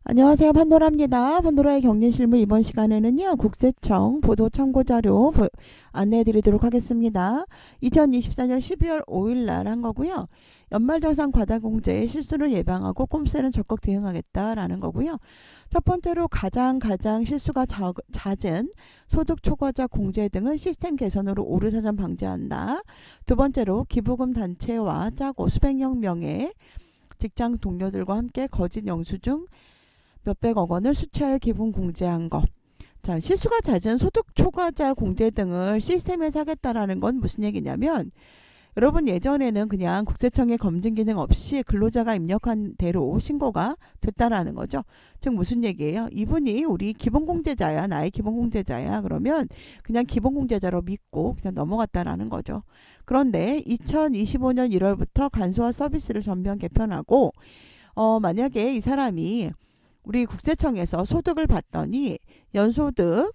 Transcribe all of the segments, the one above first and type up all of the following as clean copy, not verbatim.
안녕하세요. 판도라입니다. 판도라의 경제실무 이번 시간에는요. 국세청 보도참고자료 안내해 드리도록 하겠습니다. 2024년 12월 5일 날 한 거고요. 연말정산 과다공제의 실수를 예방하고 꼼수에는 적극 대응하겠다라는 거고요. 첫 번째로 가장 실수가 잦은 소득 초과자 공제 등은 시스템 개선으로 오류사전 방지한다. 두 번째로 기부금 단체와 짜고 수백여 명의 직장 동료들과 함께 거짓 영수증 몇백억 원을 수차에 기분 공제한 것. 자, 실수가 잦은 소득 초과자 공제 등을 시스템에서 하겠다라는 건 무슨 얘기냐면, 여러분 예전에는 그냥 국세청의 검증 기능 없이 근로자가 입력한 대로 신고가 됐다라는 거죠. 즉 무슨 얘기예요? 이분이 우리 기본공제자야, 나의 기본공제자야. 그러면 그냥 기본공제자로 믿고 그냥 넘어갔다라는 거죠. 그런데 2025년 1월부터 간소화 서비스를 전면 개편하고 만약에 이 사람이 우리 국세청에서 소득을 받더니 연소득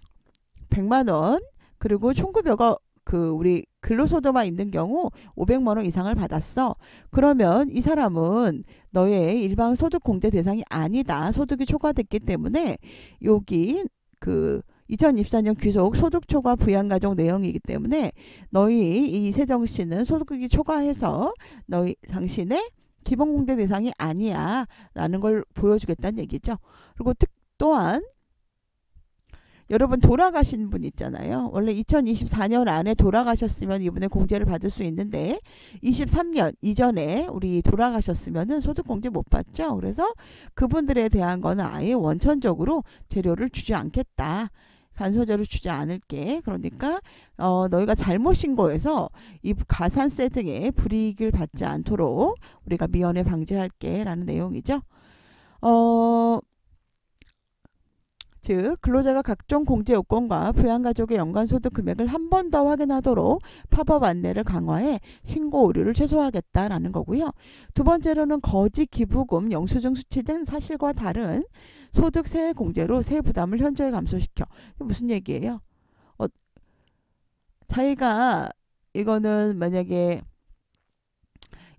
100만 원 그리고 총급여가 우리 근로소득만 있는 경우 500만 원 이상을 받았어. 그러면 이 사람은 너의 일반 소득 공제 대상이 아니다. 소득이 초과됐기 때문에 여기 2024년 귀속 소득 초과 부양가족 내용이기 때문에 너희 이세정 씨는 소득이 초과해서 당신의 기본공제 대상이 아니야 라는 걸 보여주겠다는 얘기죠. 그리고 또한 여러분 돌아가신 분 있잖아요. 원래 2024년 안에 돌아가셨으면 이분의 공제를 받을 수 있는데 23년 이전에 우리 돌아가셨으면 소득공제 못 받죠. 그래서 그분들에 대한 거는 아예 원천적으로 재료를 주지 않겠다. 간소제로 주지 않을게. 그러니까 너희가 잘못 신고해서 이 가산세 등의 불이익을 받지 않도록 우리가 미연에 방지할게 라는 내용이죠. 즉 근로자가 각종 공제 요건과 부양가족의 연간소득 금액을 한 번 더 확인하도록 팝업 안내를 강화해 신고 오류를 최소화하겠다라는 거고요. 두 번째로는 거짓 기부금, 영수증 수취 등 사실과 다른 소득 세액 공제로 세액 부담을 현저히 감소시켜. 이게 무슨 얘기예요? 자기가 이거는 만약에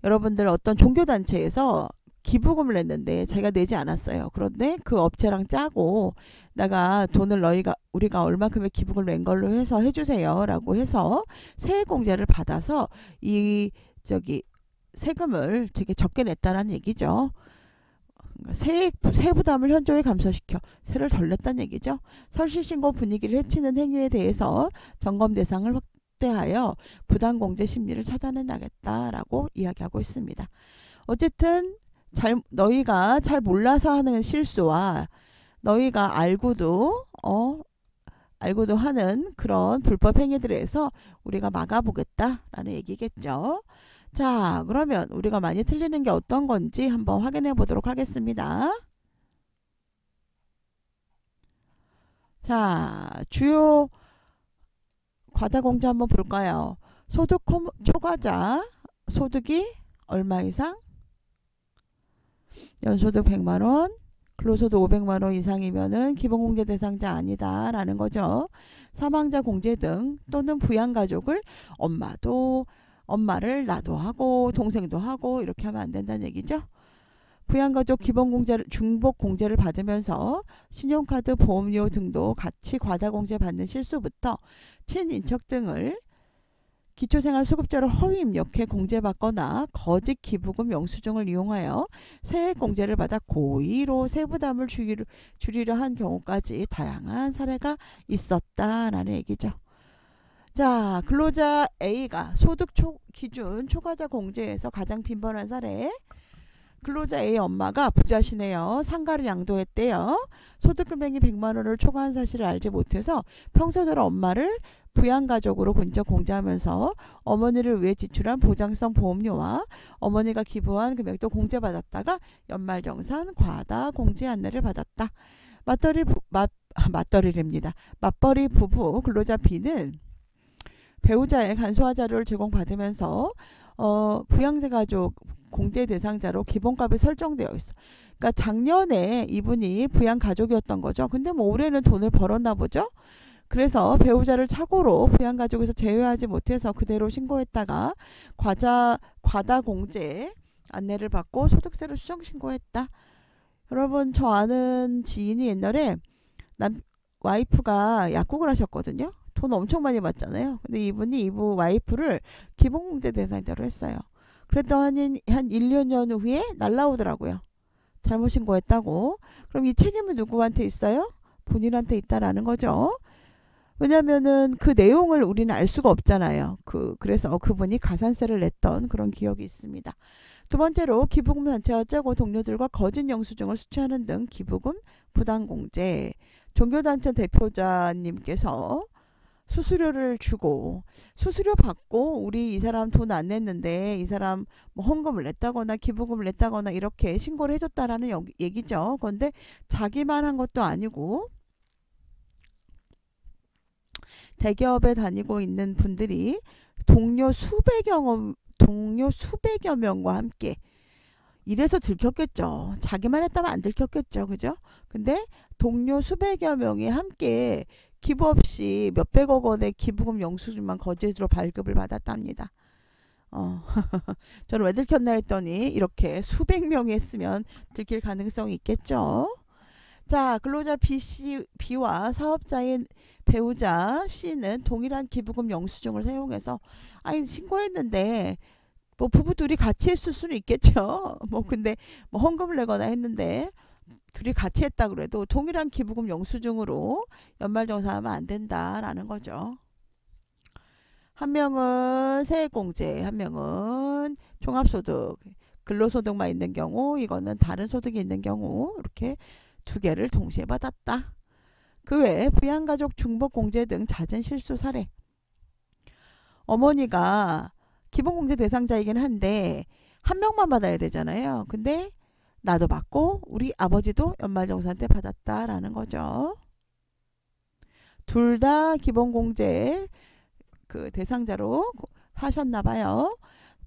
여러분들 어떤 종교단체에서 기부금을 냈는데 자기가 내지 않았어요. 그런데 그 업체랑 짜고 내가 돈을 우리가 얼마큼의 기부금을 낸 걸로 해서 해주세요 라고 해서 세액 공제를 받아서 세금을 되게 적게 냈다라는 얘기죠. 세 부담을 현저히 감소시켜 세를 덜 냈다는 얘기죠. 설실신고 분위기를 해치는 행위에 대해서 점검 대상을 확대하여 부당공제 심리를 차단해나겠다라고 이야기하고 있습니다. 어쨌든 너희가 잘 몰라서 하는 실수와 너희가 알고도 하는 그런 불법 행위들에서 우리가 막아보겠다라는 얘기겠죠. 자, 그러면 우리가 많이 틀리는 게 어떤 건지 한번 확인해 보도록 하겠습니다. 자, 주요 과다공제 한번 볼까요? 소득 초과자 소득이 얼마 이상? 연소득 100만원, 근로소득 500만원 이상이면은 기본공제 대상자 아니다 라는 거죠. 사망자 공제 등 또는 부양가족을 엄마를 나도 하고 동생도 하고 이렇게 하면 안 된다는 얘기죠. 부양가족 기본공제를 중복공제를 받으면서 신용카드 보험료 등도 같이 과다공제 받는 실수부터 친인척 등을 기초생활수급자로 허위 입력해 공제받거나 거짓 기부금 영수증을 이용하여 세액 공제를 받아 고의로 세부담을 줄이려 한 경우까지 다양한 사례가 있었다라는 얘기죠. 자, 근로자 A가 소득 기준 초과자 공제에서 가장 빈번한 사례. 근로자 A 엄마가 부자시네요. 상가를 양도했대요. 소득금액이 100만 원을 초과한 사실을 알지 못해서 평소대로 엄마를 부양가족으로 근적 공제하면서 어머니를 위해 지출한 보장성 보험료와 어머니가 기부한 금액도 공제받았다가 연말정산 과다 공제 안내를 받았다. 맞벌이 부부 근로자 B는 배우자의 간소화 자료를 제공받으면서 부양제 가족 공제 대상자로 기본값이 설정되어 있어. 그러니까 작년에 이분이 부양 가족이었던 거죠. 근데 뭐 올해는 돈을 벌었나 보죠. 그래서 배우자를 착오로 부양가족에서 제외하지 못해서 그대로 신고했다가 과다 공제 안내를 받고 소득세를 수정 신고했다. 여러분 저 아는 지인이 옛날에 와이프가 약국을 하셨거든요. 돈 엄청 많이 받잖아요. 근데 이분이 이분 와이프를 기본공제 대상자로 했어요. 그랬더니 한 1, 2년 후에 날라오더라고요. 잘못 신고했다고. 그럼 이 책임은 누구한테 있어요? 본인한테 있다라는 거죠. 왜냐면은 그 내용을 우리는 알 수가 없잖아요. 그래서 그분이 가산세를 냈던 그런 기억이 있습니다. 두 번째로 기부금 단체와 짜고 동료들과 거짓 영수증을 수취하는 등 기부금 부당공제. 종교단체 대표자님께서 수수료를 주고 수수료 받고 우리 이 사람 돈 안 냈는데 이 사람 뭐 헌금을 냈다거나 기부금을 냈다거나 이렇게 신고를 해줬다라는 얘기죠. 그런데 자기만 한 것도 아니고 대기업에 다니고 있는 분들이 동료 수백여 명과 함께 이래서 들켰겠죠. 자기만 했다면 안 들켰겠죠. 그죠? 근데 동료 수백여 명이 함께 기부 없이 몇백억 원의 기부금 영수증만 거짓으로 발급을 받았답니다. 저는 왜 들켰나 했더니 이렇게 수백 명이 했으면 들킬 가능성이 있겠죠. 자, 근로자 B와 사업자인 배우자 C는 동일한 기부금 영수증을 사용해서 아니 신고했는데 뭐 부부 둘이 같이 했을 수는 있겠죠. 뭐 근데 뭐 헌금을 내거나 했는데 둘이 같이 했다 그래도 동일한 기부금 영수증으로 연말정산하면 안 된다라는 거죠. 한 명은 세액공제, 한 명은 종합소득, 근로소득만 있는 경우, 이거는 다른 소득이 있는 경우 이렇게 두 개를 동시에 받았다. 그 외에 부양가족 중복공제 등 잦은 실수 사례. 어머니가 기본공제 대상자이긴 한데 한 명만 받아야 되잖아요. 근데 나도 받고 우리 아버지도 연말정산 때 받았다라는 거죠. 둘 다 기본공제 그 대상자로 하셨나 봐요.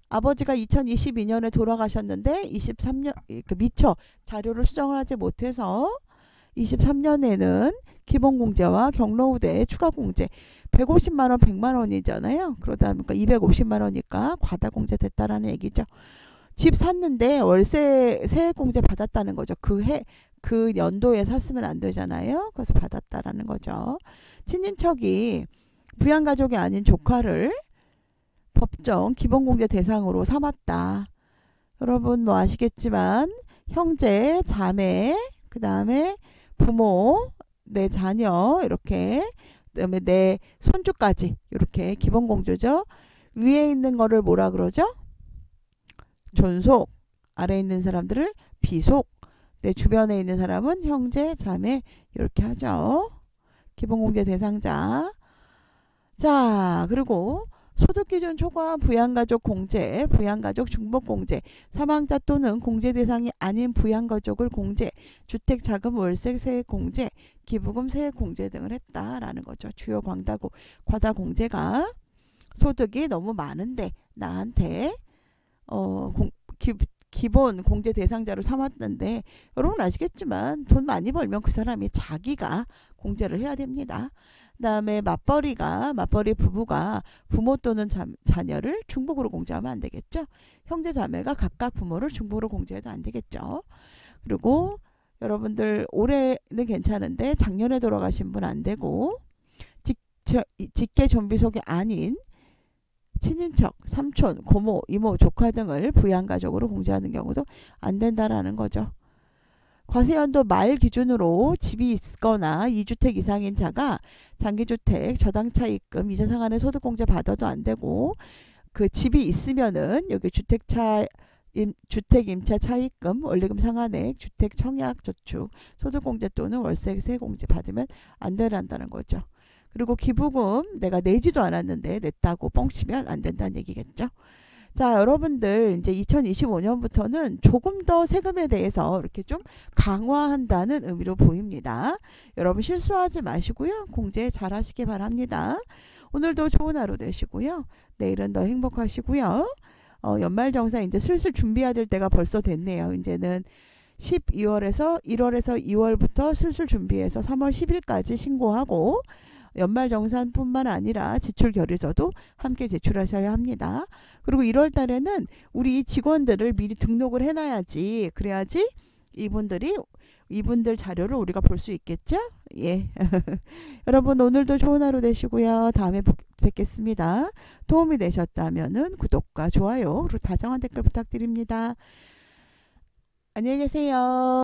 아버지가 2022년에 돌아가셨는데 23년 미처 자료를 수정을 하지 못해서 23년에는 기본공제와 경로우대 추가공제 150만원 100만원이잖아요. 그러다 보니까 250만원이니까 과다공제 됐다라는 얘기죠. 집 샀는데 월세 세액공제 받았다는 거죠. 그 연도에 샀으면 안 되잖아요. 그래서 받았다라는 거죠. 친인척이 부양가족이 아닌 조카를 법정 기본공제 대상으로 삼았다. 여러분 뭐 아시겠지만 형제, 자매, 그 다음에 부모, 내 자녀 이렇게 그다음에 내 손주까지 이렇게 기본공제죠. 위에 있는 거를 뭐라 그러죠? 존속, 아래에 있는 사람들을 비속, 내 주변에 있는 사람은 형제, 자매 이렇게 하죠. 기본공제 대상자. 자, 그리고 소득기준 초과 부양가족 공제, 부양가족 중복공제, 사망자 또는 공제 대상이 아닌 부양가족을 공제, 주택자금 월세 세액공제, 기부금 세액공제 등을 했다라는 거죠. 주요 과다공제가 소득이 너무 많은데 나한테 기본 공제 대상자로 삼았는데 여러분 아시겠지만 돈 많이 벌면 그 사람이 자기가 공제를 해야 됩니다. 그 다음에 맞벌이 부부가 부모 또는 자녀를 중복으로 공제하면 안 되겠죠. 형제 자매가 각각 부모를 중복으로 공제해도 안 되겠죠. 그리고 여러분들 올해는 괜찮은데 작년에 돌아가신 분 안 되고 직계 존비속이 아닌 친인척, 삼촌, 고모, 이모, 조카 등을 부양가족으로 공제하는 경우도 안 된다라는 거죠. 과세연도 말 기준으로 집이 있거나 2주택 이상인 자가 장기주택, 저당차입금, 이자 상한의 소득공제 받아도 안 되고 그 집이 있으면은 여기 주택 임차 차입금, 원리금 상한액, 주택 청약 저축, 소득공제 또는 월세 세공제 받으면 안 된다는 거죠. 그리고 기부금 내가 내지도 않았는데 냈다고 뻥치면 안 된다는 얘기겠죠. 자, 여러분들 이제 2025년부터는 조금 더 세금에 대해서 이렇게 좀 강화한다는 의미로 보입니다. 여러분 실수하지 마시고요. 공제 잘 하시기 바랍니다. 오늘도 좋은 하루 되시고요. 내일은 더 행복하시고요. 연말정산 이제 슬슬 준비해야 될 때가 벌써 됐네요. 이제는 1월에서 2월부터 슬슬 준비해서 3월 10일까지 신고하고 연말정산뿐만 아니라 지출결의서도 함께 제출하셔야 합니다. 그리고 1월 달에는 우리 직원들을 미리 등록을 해놔야지 그래야지 이분들 자료를 우리가 볼 수 있겠죠? 예. 여러분 오늘도 좋은 하루 되시고요. 다음에 뵙겠습니다. 도움이 되셨다면은 구독과 좋아요 그리고 다정한 댓글 부탁드립니다. 안녕히 계세요.